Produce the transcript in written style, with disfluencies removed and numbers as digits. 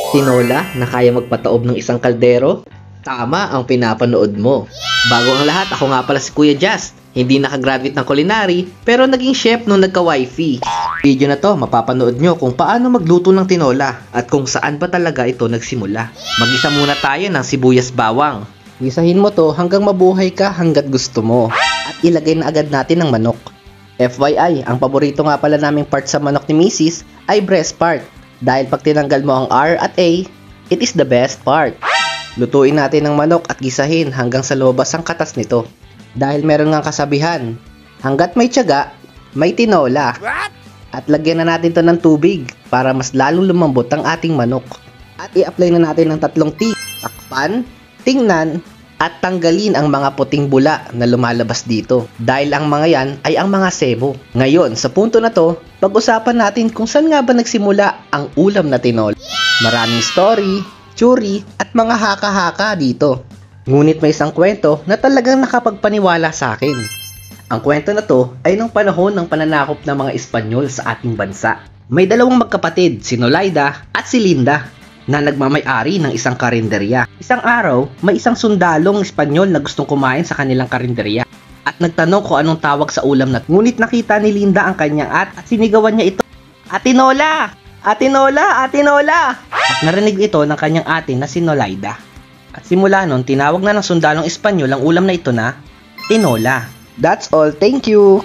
Tinola na kaya magpataob ng isang kaldero? Tama ang pinapanood mo. Bago ang lahat, ako nga pala si Kuya Just. Hindi nakagraduate ng culinary, pero naging chef nung nagka-wifi. Video na to, mapapanood nyo kung paano magluto ng tinola at kung saan ba talaga ito nagsimula. Magisa muna tayo ng sibuyas bawang. Gisahin mo to hanggang mabuhay ka hanggat gusto mo. At ilagay na agad natin ang manok. FYI, ang paborito nga pala naming part sa manok ni Mrs. ay breast part. Dahil pag tinanggal mo ang R at A, it is the best part. Lutuin natin ang manok at gisahin hanggang sa lumabas ang katas nito. Dahil meron ngang kasabihan, hanggat may tiyaga, may tinola. At lagyan na natin to ng tubig para mas lalong lumambot ang ating manok. At i-apply na natin ng 3 takpan, tingnan, at tanggalin ang mga puting bula na lumalabas dito. Dahil ang mga yan ay ang mga sebo. Ngayon, sa punto na to, pag-usapan natin kung saan nga ba nagsimula ang ulam na tinola. Maraming story, tsuri, at mga haka-haka dito. Ngunit may isang kwento na talagang nakapagpaniwala sa akin. Ang kwento na to ay nung panahon ng pananakop ng mga Espanyol sa ating bansa. May dalawang magkapatid, si Nolaida at si Linda, na nagmamay-ari ng isang karinderya. Isang araw, may isang sundalong Espanyol na gustong kumain sa kanilang karinderya at nagtanong kung anong tawag sa ulam na. Ngunit nakita ni Linda ang kanyang at sinigawan niya ito, "Atinola! Atinola! Atinola!" At narinig ito ng kanyang ate na si Nolaida. At simula nun, tinawag na ng sundalong Espanyol ang ulam na ito na tinola. That's all, thank you!